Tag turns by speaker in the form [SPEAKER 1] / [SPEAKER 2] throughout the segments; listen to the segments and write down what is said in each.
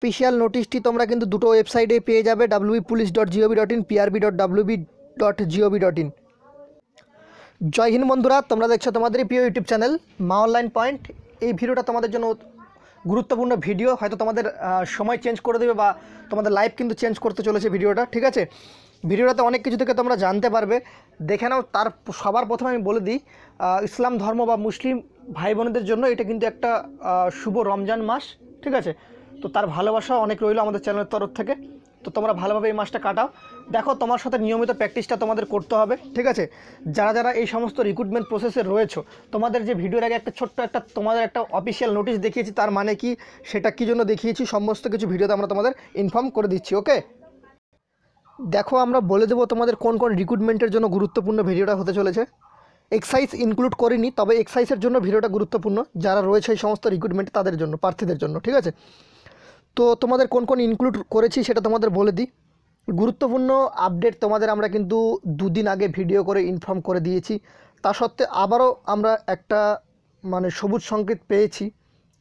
[SPEAKER 1] Official নোটিশটি তোমরা কিন্তু দুটো ওয়েবসাইটে পেয়ে যাবে, wpulice.gov.in, prb.wb.gov.in। জয় হিন্দ বন্ধুরা, তোমরা দেখছো তোমাদের প্রিয় ইউটিউব চ্যানেল মা অনলাইন পয়েন্ট। এই ভিডিওটা তোমাদের জন্য গুরুত্বপূর্ণ ভিডিও, হয়তো তোমাদের সময় চেঞ্জ করে দেবে বা তোমাদের লাইফ কিন্তু চেঞ্জ করতে চলেছে ভিডিওটা, ঠিক আছে। ভিডিওটাতে অনেক কিছু থেকে তোমরা জানতে পারবে, দেখে নাও। তার সবার প্রথমে আমি বলে দিই, ইসলাম ধর্ম বা মুসলিম ভাই বোনদের জন্য এটা কিন্তু একটা শুভ রমজান মাস, ঠিক আছে। তো তার ভালোবাসা অনেক রইল আমাদের চ্যানেলের তরফ থেকে। তো তোমরা ভালোভাবে এই মাসটা কাটাও। দেখো, তোমার সাথে নিয়মিত প্র্যাকটিসটা তোমাদের করতে হবে, ঠিক আছে। যারা যারা এই সমস্ত রিক্রুটমেন্ট প্রসেসে রয়েছে, তোমাদের যে ভিডিওর আগে একটা ছোট্ট একটা তোমাদের একটা অফিসিয়াল নোটিশ দেখিয়েছি, তার মানে কি, সেটা কী জন্য দেখিয়েছি, সমস্ত কিছু ভিডিওতে আমরা তোমাদের ইনফর্ম করে দিচ্ছি, ওকে। দেখো, আমরা বলে দেবো তোমাদের কোন কোন রিক্রুটমেন্টের জন্য গুরুত্বপূর্ণ ভিডিওটা হতে চলেছে। এক্সাইজ ইনক্লুড করিনি, তবে এক্সাইজের জন্য ভিডিওটা গুরুত্বপূর্ণ, যারা রয়েছে এই সমস্ত রিক্রুটমেন্ট তাদের জন্য, প্রার্থীদের জন্য, ঠিক আছে। তো তোমাদের কোন কোন ইনক্লুড করেছি সেটা তোমাদের বলে দিই। গুরুত্বপূর্ণ আপডেট তোমাদের আমরা কিন্তু দুদিন আগে ভিডিও করে ইনফর্ম করে দিয়েছি। তা সত্ত্বে আবারও আমরা একটা সবুজ সংকেত পেয়েছি,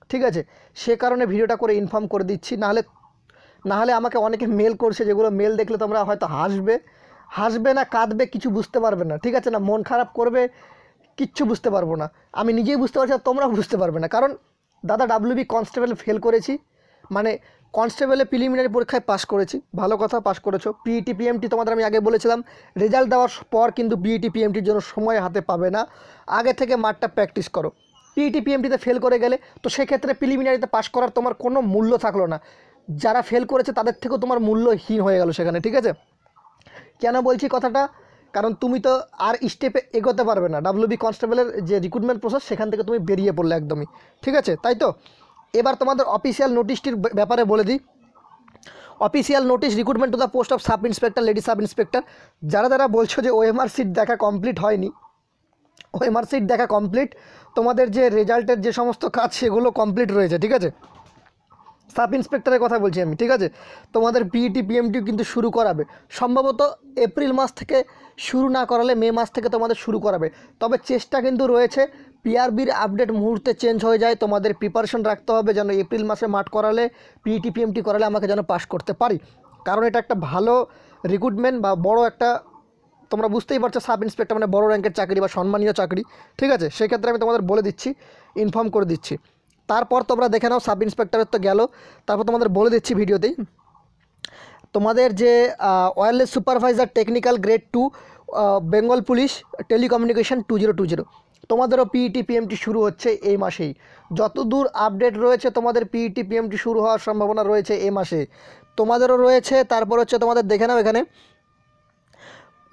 [SPEAKER 1] ঠিক আছে। সে কারণে ভিডিওটা করে ইনফর্ম করে দিচ্ছি। নাহলে আমাকে অনেকে মেল করছে, যেগুলো মেল দেখলে তোমরা হয়তো হাসবে না কাঁদবে কিছু বুঝতে পারবে না, ঠিক আছে, না মন খারাপ করবে, কিচ্ছু বুঝতে পারবো না। আমি নিজেই বুঝতে পারছি, তোমরাও বুঝতে পারবে না। কারণ দাদা WB কনস্টেবল ফেল করেছি, কনস্টেবলে প্রিলিমিনারি পরীক্ষায় পাস করেছি, ভালো কথা, পাস করেছো। PET PMT তোমাদের আমি আগে বলেছিলাম, রেজাল্ট দেওয়ার পর কিন্তু PET PMTর জন্য সময় হাতে পাবে না, আগে থেকে মাঠটা প্র্যাকটিস করো। PET PMTতে ফেল করে গেলে তো সেক্ষেত্রে প্রিলিমিনারিতে পাস করার তোমার কোনো মূল্য থাকলো না, যারা ফেল করেছে তাদের থেকেও তোমার মূল্যহীন হয়ে গেল সেখানে, ঠিক আছে। কেন বলছি কথাটা, কারণ তুমি তো আর স্টেপে এগোতে পারবে না, WB কনস্টেবলের যে রিক্রুটমেন্ট প্রসেস সেখান থেকে তুমি বেরিয়ে পড়লে একদমই, ঠিক আছে। তাই তো এবার তোমাদের অফিসিয়াল নোটিশটির ব্যাপারে বলে দিই। Official notice recruitment to the post of sub inspector, lady sub inspector. যারা বলছো যে OMR সিট দেখা কমপ্লিট হয়নি, OMR সিট দেখা কমপ্লিট, তোমাদের যে রেজাল্টের যে সমস্ত কাজ সেগুলো কমপ্লিট রয়েছে, ঠিক আছে। সাব ইন্সপেক্টরের কথা বলছি আমি, ঠিক আছে। তোমাদের PET PMT কিন্তু শুরু করাবে সম্ভবত এপ্রিল মাস থেকে, শুরু না করালে মে মাস থেকে তোমাদের শুরু করাবে। তবে চেষ্টা কিন্তু রয়েছে, PRBর আপডেট মুহূর্তে চেঞ্জ হয়ে যায়, তোমাদের প্রিপারেশন রাখতে হবে যেন এপ্রিল মাসে মাঠ করালে, PET PMT করালে আমাকে যেন পাস করতে পারি। কারণ এটা একটা ভালো রিক্রুটমেন্ট বা বড় একটা, তোমরা বুঝতেই পারছো, সাব ইন্সপেক্টর মানে বড় র্যাঙ্কের চাকরি বা সম্মানীয় চাকরি, ঠিক আছে। সেক্ষেত্রে আমি তোমাদের বলে দিচ্ছি, ইনফর্ম করে দিচ্ছি। তারপর তোমরা দেখে নাও, সাব ইন্সপেক্টরের তো গেল, তারপর তোমাদের বলে দিচ্ছি ভিডিওতেই, তোমাদের যে wireless supervisor technical grade 2 Bengal police telecommunication 2020, তোমাদেরও PET PMT শুরু হচ্ছে এই মাসেই। যতদূর আপডেট রয়েছে তোমাদের PET PMT শুরু হওয়ার সম্ভাবনা রয়েছে এই মাসে, তোমাদেরও রয়েছে। তারপর হচ্ছে তোমাদের দেখে নাও এখানে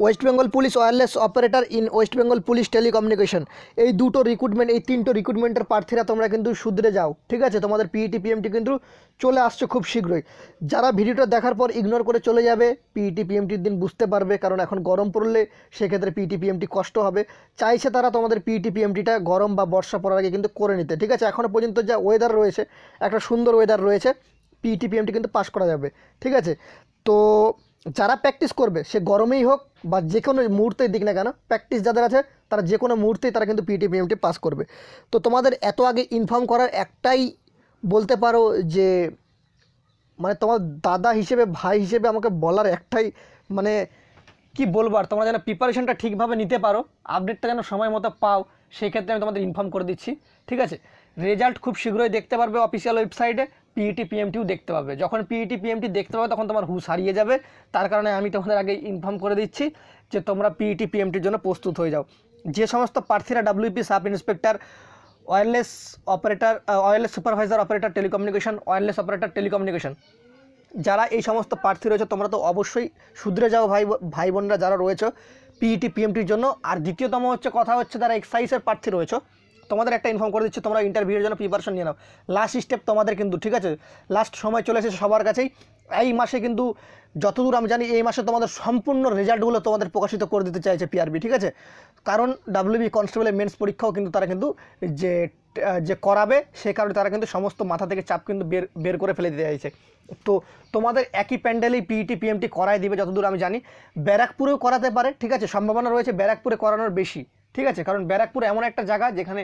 [SPEAKER 1] West Bengal police wireless operator in West Bengal police telecommunication, এই দুটো রিক্রুটমেন্ট, এই তিনটো রিক্রুটমেন্টের প্রার্থীরা তোমরা কিন্তু শুধরে যাও, ঠিক আছে। তোমাদের PET PMT কিন্তু চলে আসছে খুব শীঘ্রই। যারা ভিডিওটা দেখার পর ইগনোর করে চলে যাবে, PET PMTর দিন বুঝতে পারবে, কারণ এখন গরম পড়লে সেক্ষেত্রে PET PMT কষ্ট হবে। চাইছে তারা তোমাদের PET PMTটা গরম বা বর্ষা পড়ার আগে কিন্তু করে নিতে, ঠিক আছে। এখনও পর্যন্ত যা ওয়েদার রয়েছে, একটা সুন্দর ওয়েদার রয়েছে, PET PMT কিন্তু পাস করা যাবে, ঠিক আছে। তো যারা প্র্যাকটিস করবে, সে গরমেই হোক বা যে কোনো মুহূর্তেই দিক না কেন, প্র্যাকটিস যাদের আছে তারা যে কোনো মুহূর্তেই তারা কিন্তু PET PMT পাস করবে। তো তোমাদের এত আগে ইনফর্ম করার একটাই বলতে পারো যে, তোমার দাদা হিসেবে, ভাই হিসেবে আমাকে বলার একটাই, কি বলবো আর, তোমরা যেন প্রিপারেশনটা ঠিকভাবে নিতে পারো, আপডেটটা যেন সময় মতো পাও, সেই ক্ষেত্রে আমি তোমাদের ইনফর্ম করে দিচ্ছি, ঠিক আছে। রেজাল্ট খুব শীঘ্রই দেখতে পারবে অফিসিয়াল ওয়েবসাইটে, PET PMTও দেখতে পাবে। যখন PET PMT দেখতে পাবে তখন তোমার হুঁশ হারিয়ে যাবে, তার কারণে আমি তোমাদের আগে ইনফর্ম করে দিচ্ছি যে তোমরা PET PMTর জন্য প্রস্তুত হয়ে যাও। যে সমস্ত প্রার্থীরা WP sub inspector, wireless operator, wireless supervisor operator telecommunication, wireless operator telecommunication, যারা এই সমস্ত প্রার্থী রয়েছে তোমরা তো অবশ্যই শুধরে যাও ভাই বোনরা যারা রয়েছে PET PMTর জন্য। আর দ্বিতীয়তম কথা হচ্ছে যারা এক্সাইজের প্রার্থী রয়েছে, তোমাদের একটা ইনফর্ম করে দিচ্ছি, তোমরা ইন্টারভিউর জন্য প্রিপারেশন নিয়ে নাও। লাস্ট স্টেপ তোমাদের কিন্তু, ঠিক আছে, লাস্ট সময় চলে এসেছে সবার কাছেই। এই মাসে কিন্তু যতদূর আমি জানি, এই মাসে তোমাদের সম্পূর্ণ রেজাল্টগুলো তোমাদের প্রকাশিত করে দিতে চাইছে PRB, ঠিক আছে। কারণ WB কনস্টেবলের মেন্স পরীক্ষাও কিন্তু তারা কিন্তু যে করাবে, সে কারণে তারা কিন্তু সমস্ত মাথা থেকে চাপ কিন্তু বের করে ফেলে দিতে চাইছে। তো তোমাদের একই প্যান্ডেলেই PET PMT করাই দিবে যতদূর আমি জানি। ব্যারাকপুরেও করাতে পারে, ঠিক আছে, সম্ভাবনা রয়েছে ব্যারাকপুরে করানোর বেশি, ঠিক আছে। কারণ ব্যারাকপুর এমন একটা জায়গা যেখানে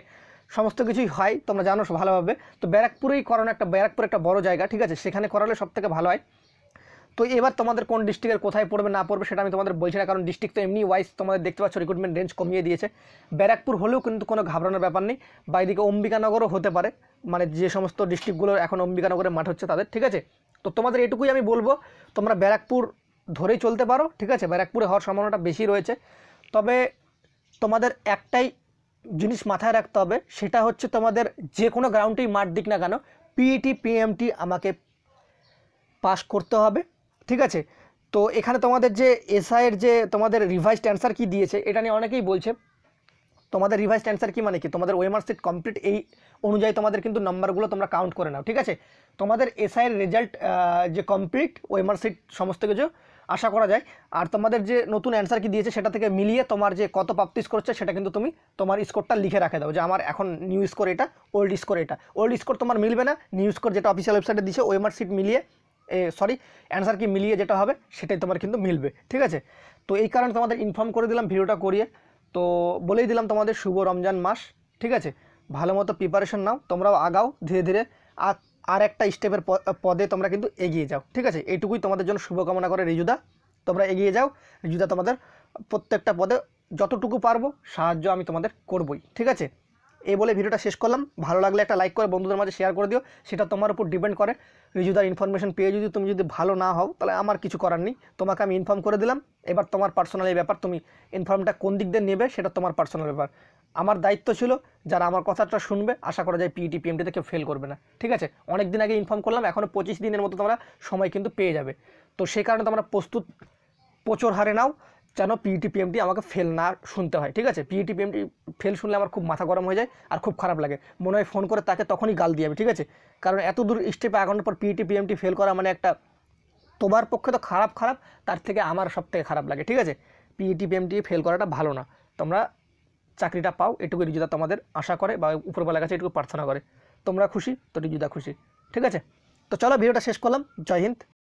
[SPEAKER 1] সমস্ত কিছুই হয়, তোমরা জানো ভালোভাবে। তো ব্যারাকপুরেই করানো, ব্যারাকপুর একটা বড় জায়গা, ঠিক আছে, সেখানে করালে সবথেকে ভালো হয়। তো এবার তোমাদের কোন ডিস্ট্রিক্টের কোথায় পড়বে না পড়বে সেটা আমি তোমাদের বলছি না, কারণ ডিস্ট্রিক্ট তো এমনি ওয়াইজ তোমাদের দেখতে পাচ্ছ রিক্রুটমেন্ট রেঞ্জ কমিয়ে দিয়েছে। ব্যারাকপুর হলেও কিন্তু কোনো ঘাবড়ানোর ব্যাপার নেই, বা এদিকে অম্বিকানগরও হতে পারে, মানে যে সমস্ত ডিস্ট্রিক্টগুলো এখন অম্বিকানগরের মাঠ হচ্ছে তাদের, ঠিক আছে। তো তোমাদের এটুকুই আমি বলবো, তোমরা ব্যারাকপুর ধরেই চলতে পারো, ঠিক আছে, ব্যারাকপুরে হওয়ার সম্ভাবনাটা বেশি রয়েছে। তবে তোমাদের একটাই জিনিস মাথায় রাখতে হবে, সেটা হচ্ছে তোমাদের যে কোনো গ্রাউন্ডেই মাঠ দিক না কেন, পিইটি পিএমটি আমাকে পাস করতে হবে, ঠিক আছে। তো এখানে তোমাদের যে এসআইয়ের যে তোমাদের রিভাইজড অ্যান্সার কি দিয়েছে, এটা নিয়ে অনেকেই বলছে তোমাদের রিভাইজড অ্যান্সার কি মানে কি, তোমাদের ওএমআর সিট কমপ্লিট এই অনুযায়ী তোমাদের কিন্তু নাম্বারগুলো তোমরা কাউন্ট করে নাও, ঠিক আছে। তোমাদের এসআইয়ের রেজাল্ট যে কমপ্লিট ওএমআর সিট সমস্ত কিছু আশা করা যায়, আর তোমাদের যে নতুন অ্যান্সার কি দিয়েছে সেটা থেকে মিলিয়ে তোমার যে কত প্র্যাকটিস করছে সেটা কিন্তু তুমি তোমার স্কোরটা লিখে রাখে দাও, যে আমার এখন নিউ স্কোর এটা, ওল্ড স্কোর এটা। ওল্ড স্কোর তোমার মিলবে না, নিউ স্কোর যেটা অফিসিয়াল ওয়েবসাইটে দিয়েছে ওএমআর সিট মিলিয়ে অ্যান্সার কি মিলিয়ে যেটা হবে সেটাই তোমার কিন্তু মিলবে, ঠিক আছে। তো এই কারণে তোমাদের ইনফর্ম করে দিলাম ভিডিওটা করিয়ে। তো বলেই দিলাম তোমাদের শুভ রমজান মাস, ঠিক আছে, ভালো মতো প্রিপারেশন নাও, তোমরাও আগাও ধীরে ধীরে, আর একটা স্টেপের পদে তোমরা কিন্তু এগিয়ে যাও, ঠিক আছে। এইটুকুই তোমাদের জন্য শুভকামনা করে রিজুদা, তোমরা এগিয়ে যাও। রিজুদা তোমাদের প্রত্যেকটা পদে যতটুকু পারবো সাহায্য আমি তোমাদের করবই, ঠিক আছে। এই বলে ভিডিওটা শেষ করলাম। ভালো লাগলে একটা লাইক করে বন্ধুদের মাঝে শেয়ার করে দিও, সেটা তোমার উপর ডিপেন্ড করে। রিজুদার ইনফরমেশন পেয়ে যদি তুমি যদি ভালো না হও তাহলে আমার কিছু করার নেই, তোমাকে আমি ইনফর্ম করে দিলাম। এবার তোমার পার্সোনাল এই ব্যাপার, তুমি ইনফর্মটা কোন দিক দিয়ে নেবে সেটা তোমার পার্সোনাল ব্যাপার। আমার দায়িত্ব ছিল যারা আমার কথাটা শুনবে, আশা করা যায় পিইটি পিএমটিতে কেউ ফেল করবে না, ঠিক আছে। অনেক দিন আগে ইনফর্ম করলাম, এখনও 25 দিনের মতো তোমরা সময় কিন্তু পেয়ে যাবে। তো সেই কারণে তোমরা প্রস্তুত প্রচুর হারে নাও, যেন পিইটি পিএমটি আমাকে ফেল না শুনতে হয়, ঠিক আছে। পিইটি পিএমটি ফেল শুনলে আমার খুব মাথা গরম হয়ে যায় আর খুব খারাপ লাগে, মনে হয় ফোন করে তাকে তখনই গাল দিয়ে যাবে, ঠিক আছে। কারণ এত দূর স্টেপে আগানোর পর পিইটি পিএমটি ফেল করা মানে একটা, তোমার পক্ষে তো খারাপ, তার থেকে আমার সব থেকে খারাপ লাগে, ঠিক আছে। পিইটি পিএমটি ফেল করাটা ভালো না, তোমরা চাকরিটা পাও এটুকু রিজুদা তোমাদের আশা করে, বা উপরবেলার কাছে এটুকু প্রার্থনা করে। তোমরা খুশি তো রিজুদা খুশি, ঠিক আছে। তো চলো ভিডিওটা শেষ করলাম। জয় হিন্দ।